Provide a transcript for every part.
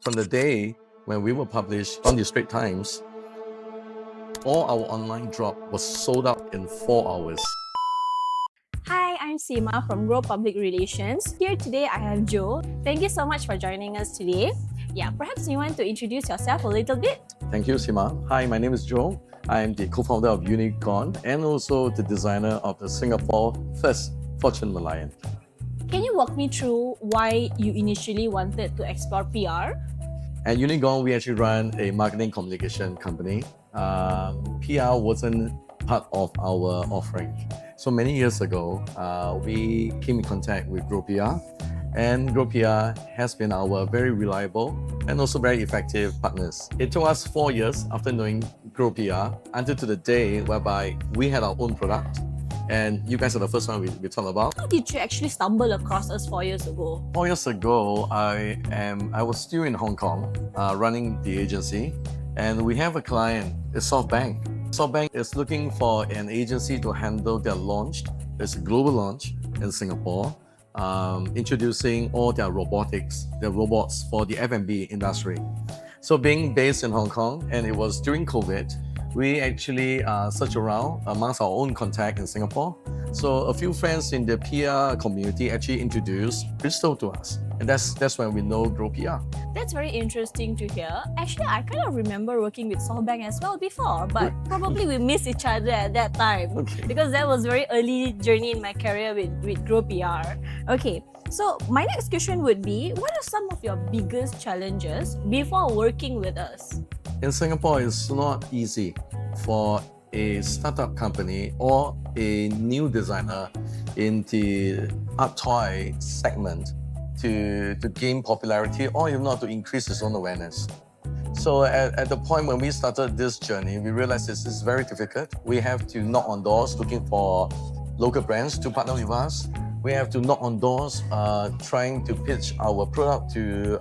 From the day when we were published on the Straits Times, all our online drop was sold out in 4 hours. Hi, I'm Seema from Grow Public Relations. Here today I have Joe. Thank you so much for joining us today. Yeah, perhaps you want to introduce yourself a little bit? Thank you, Seema. Hi, my name is Joe. I'm the co-founder of Unigons and also the designer of the Singapore first Fortune Merlion. Can you walk me through why you initially wanted to explore PR? At Unigons, we actually run a marketing communication company. PR wasn't part of our offering. So many years ago, we came in contact with Grow PR, and Grow PR has been our very reliable and also very effective partners. It took us 4 years after knowing Grow PR until to the day whereby we had our own product, and you guys are the first one we talk about. How did you actually stumble across us 4 years ago? 4 years ago, I was still in Hong Kong running the agency, and we have a client, it's SoftBank. SoftBank is looking for an agency to handle their launch. It's a global launch in Singapore, introducing all their robotics, their robots for the F&B industry. So being based in Hong Kong, and it was during COVID, we actually searched around amongst our own contact in Singapore. So a few friends in the PR community actually introduced Crystal to us. And that's when we know Grow PR. That's very interesting to hear. Actually, I kind of remember working with SoftBank as well before, but probably we missed each other at that time. Okay. Because that was very early journey in my career with Grow PR. Okay, so my next question would be, what are some of your biggest challenges before working with us? In Singapore, it's not easy for a startup company or a new designer in the art toy segment to gain popularity or even not to increase its own awareness. So at the point when we started this journey, we realized this is very difficult. We have to knock on doors looking for local brands to partner with us. We have to knock on doors trying to pitch our product to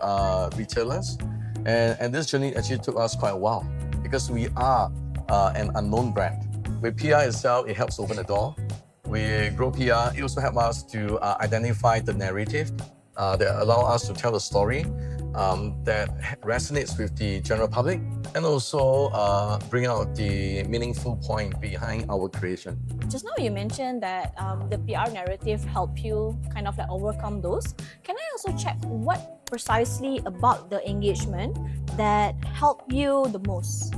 retailers. And this journey actually took us quite a while because we are an unknown brand. With PR itself, it helps open the door. With Grow PR, it also helps us to identify the narrative that allow us to tell a story that resonates with the general public and also bring out the meaningful point behind our creation. Just now you mentioned that the PR narrative helped you kind of like overcome those. Can I also check what precisely about the engagement that helped you the most?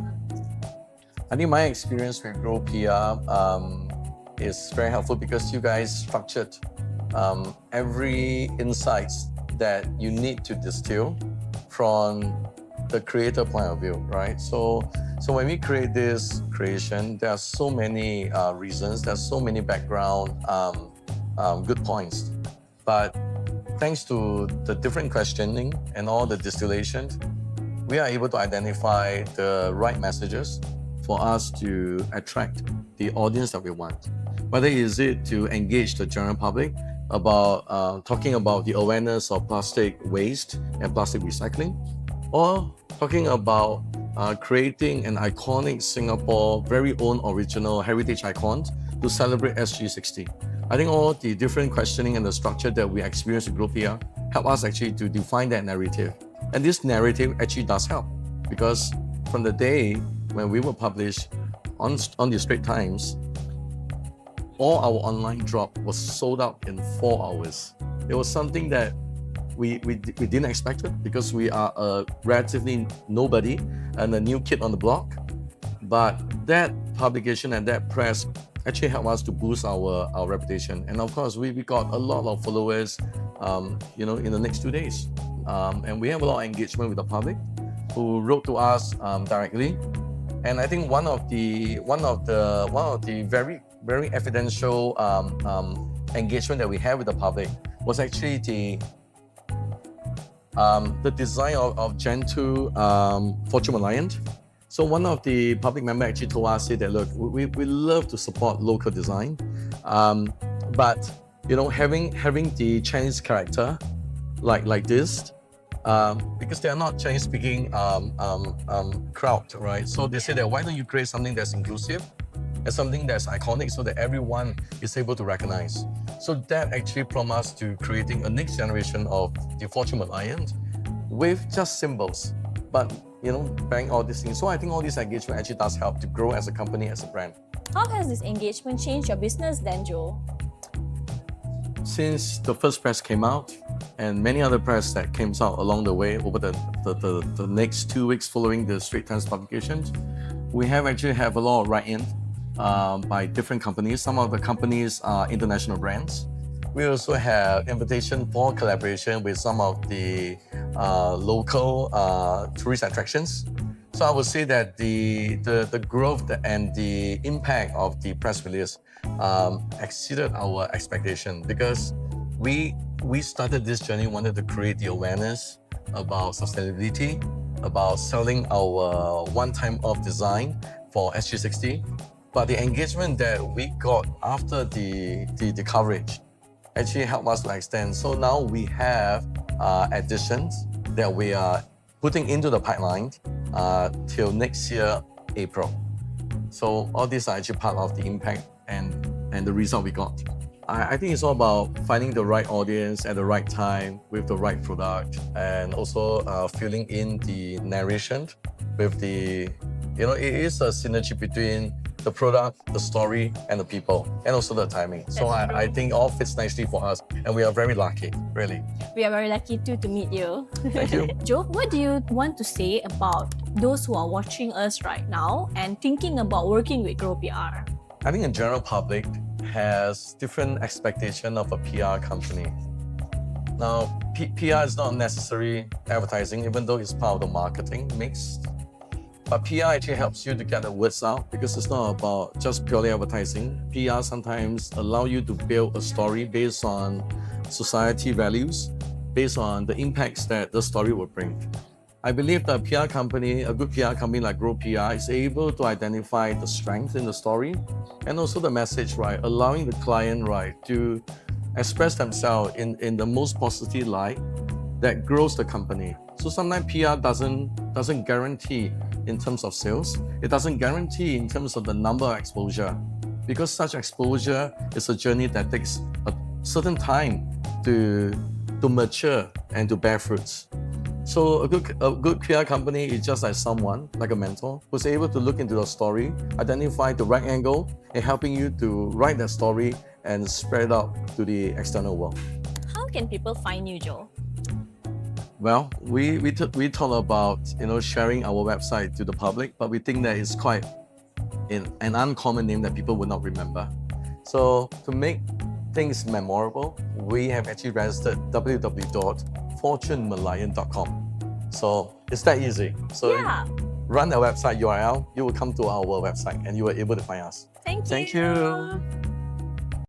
I think my experience with Grow PR is very helpful because you guys structured every insights that you need to distill from the creator point of view, right? So when we create this creation, there are so many reasons, there's so many background good points. But thanks to the different questioning and all the distillation, we are able to identify the right messages for us to attract the audience that we want. Whether is it to engage the general public about talking about the awareness of plastic waste and plastic recycling, or talking about creating an iconic Singapore very own original heritage icon to celebrate SG60. I think all the different questioning and the structure that we experience with Grow PR help us actually to define that narrative. And this narrative actually does help because from the day when we were published on the Straits Times, all our online drop was sold out in 4 hours. It was something that we didn't expect it because we are a relatively nobody and a new kid on the block. But that publication and that press actually helped us to boost our reputation. And of course, we got a lot of followers, in the next 2 days. And we have a lot of engagement with the public who wrote to us directly. And I think one of the very very evidential engagement that we have with the public was actually the design of Gen 2 Fortune Merlion. So one of the public members actually told us, that look, we love to support local design, but having the Chinese character like this, because they are not Chinese speaking crowd, right? So they say that why don't you create something that's inclusive and something that's iconic so that everyone is able to recognize. So that actually prompted us to creating a next generation of the Fortune Merlion with just symbols, but buying all these things. So I think all this engagement actually does help to grow as a company, as a brand. How has this engagement changed your business then, Joe? Since the first press came out and many other press that came out along the way over the next 2 weeks following the Straits Times publications, we have a lot of write-in by different companies. Some of the companies are international brands. We also have invitation for collaboration with some of the local tourist attractions. So I would say that the growth and the impact of the press release exceeded our expectation, because we started this journey, wanted to create the awareness about sustainability, about selling our one-time off design for SG60. But the engagement that we got after the coverage actually helped us to extend. So now we have additions that we are putting into the pipeline till next year, April. So all these are actually part of the impact and the result we got. I think it's all about finding the right audience at the right time with the right product, and also filling in the narration with the, it is a synergy between the product, the story, and the people, and also the timing. So I think all fits nicely for us, and we are very lucky, really. We are very lucky too to meet you. Thank you. Joe, what do you want to say about those who are watching us right now and thinking about working with Grow PR? I think the general public has different expectation of a PR company. Now, PR is not necessarily advertising, even though it's part of the marketing mix. But PR actually helps you to get the words out, because it's not about just purely advertising. PR sometimes allow you to build a story based on society values, based on the impacts that the story will bring. I believe that a good PR company like Grow PR is able to identify the strength in the story and also the message, right? Allowing the client, right, to express themselves in the most positive light that grows the company. So sometimes PR doesn't guarantee in terms of sales. It doesn't guarantee in terms of the number of exposure, because such exposure is a journey that takes a certain time to mature and to bear fruits. So a good PR company is just like someone, like a mentor, who's able to look into the story, identify the right angle, and helping you to write that story and spread it out to the external world. How can people find you, Joe? Well, we thought about sharing our website to the public, but we think that it's quite an uncommon name that people would not remember. So to make things memorable, we have actually registered www.fortunemerlion.com. So it's that easy. So run the website URL, you will come to our website and you are able to find us. Thank you. Thank you.